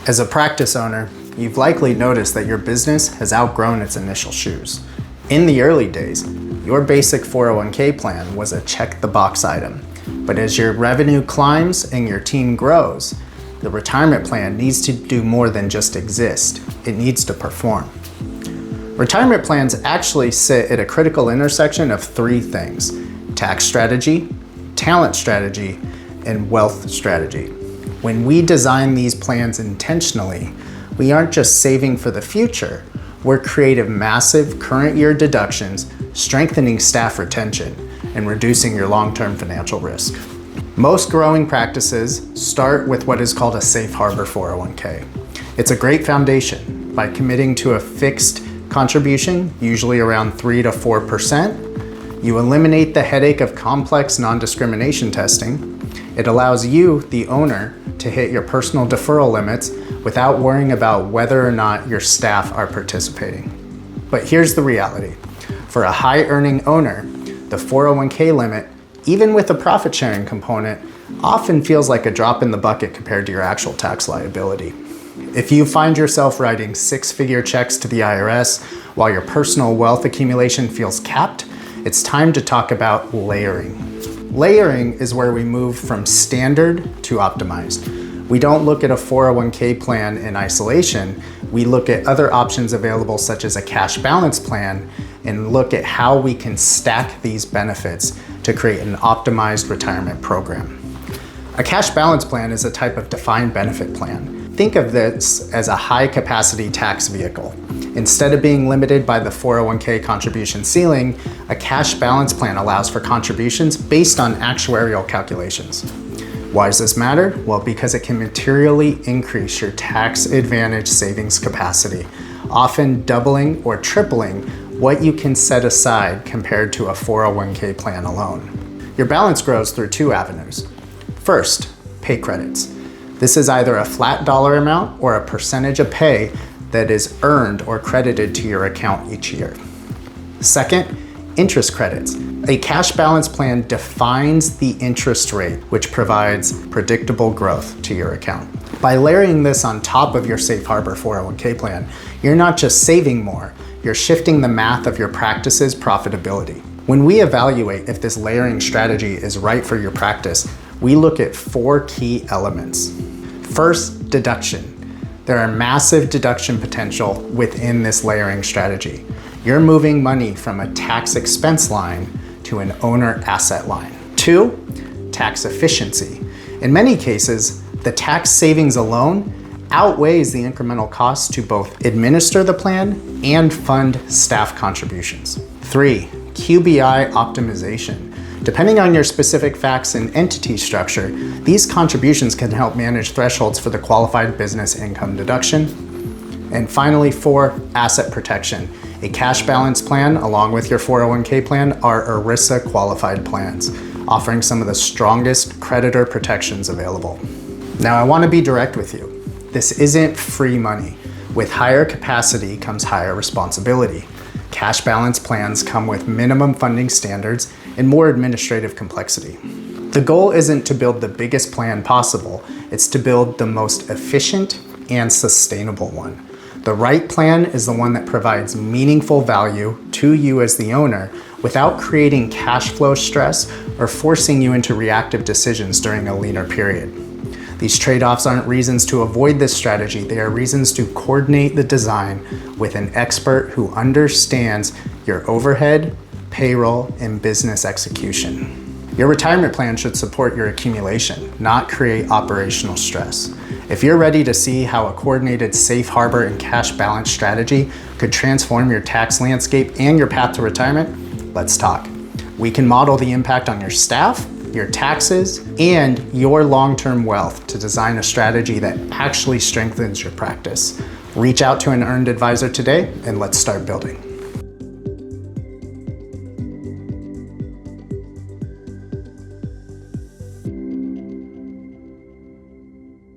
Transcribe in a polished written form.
As a practice owner, you've likely noticed that your business has outgrown its initial shoes. In the early days, your basic 401k plan was a check-the-box item. But as your revenue climbs and your team grows, the retirement plan needs to do more than just exist. It needs to perform. Retirement plans actually sit at a critical intersection of three things: tax strategy, talent strategy, and wealth strategy. When we design these plans intentionally, we aren't just saving for the future, we're creating massive current year deductions, strengthening staff retention, and reducing your long-term financial risk. Most growing practices start with what is called a safe harbor 401k. It's a great foundation. By committing to a fixed contribution, usually around 3 to 4%, you eliminate the headache of complex non-discrimination testing. It allows you, the owner, to hit your personal deferral limits without worrying about whether or not your staff are participating. But here's the reality. For a high-earning owner, the 401k limit, even with a profit-sharing component, often feels like a drop in the bucket compared to your actual tax liability. If you find yourself writing six-figure checks to the IRS while your personal wealth accumulation feels capped, it's time to talk about layering. Layering is where we move from standard to optimized. We don't look at a 401k plan in isolation. We look at other options available, such as a cash balance plan, and look at how we can stack these benefits to create an optimized retirement program. A cash balance plan is a type of defined benefit plan. Think of this as a high-capacity tax vehicle. Instead of being limited by the 401k contribution ceiling, a cash balance plan allows for contributions based on actuarial calculations. Why does this matter? Well, because it can materially increase your tax-advantaged savings capacity, often doubling or tripling what you can set aside compared to a 401k plan alone. Your balance grows through two avenues. First, pay credits. This is either a flat dollar amount or a percentage of pay that is earned or credited to your account each year. Second, interest credits. A cash balance plan defines the interest rate, which provides predictable growth to your account. By layering this on top of your safe harbor 401k plan, you're not just saving more, you're shifting the math of your practice's profitability. When we evaluate if this layering strategy is right for your practice, we look at four key elements. First, deduction. There are massive deduction potential within this layering strategy. You're moving money from a tax expense line to an owner asset line. Two, tax efficiency. In many cases, the tax savings alone outweighs the incremental cost to both administer the plan and fund staff contributions. Three, QBI optimization. Depending on your specific facts and entity structure, these contributions can help manage thresholds for the qualified business income deduction. And finally, four, asset protection. A cash balance plan, along with your 401k plan, are ERISA qualified plans, offering some of the strongest creditor protections available. Now, I want to be direct with you. This isn't free money. With higher capacity comes higher responsibility. Cash balance plans come with minimum funding standards and more administrative complexity. The goal isn't to build the biggest plan possible, it's to build the most efficient and sustainable one. The right plan is the one that provides meaningful value to you as the owner without creating cash flow stress or forcing you into reactive decisions during a leaner period. These trade-offs aren't reasons to avoid this strategy, they are reasons to coordinate the design with an expert who understands your overhead, payroll, and business execution. Your retirement plan should support your accumulation, not create operational stress. If you're ready to see how a coordinated safe harbor and cash balance strategy could transform your tax landscape and your path to retirement, let's talk. We can model the impact on your staff, your taxes, and your long-term wealth to design a strategy that actually strengthens your practice. Reach out to an earned advisor today and let's start building.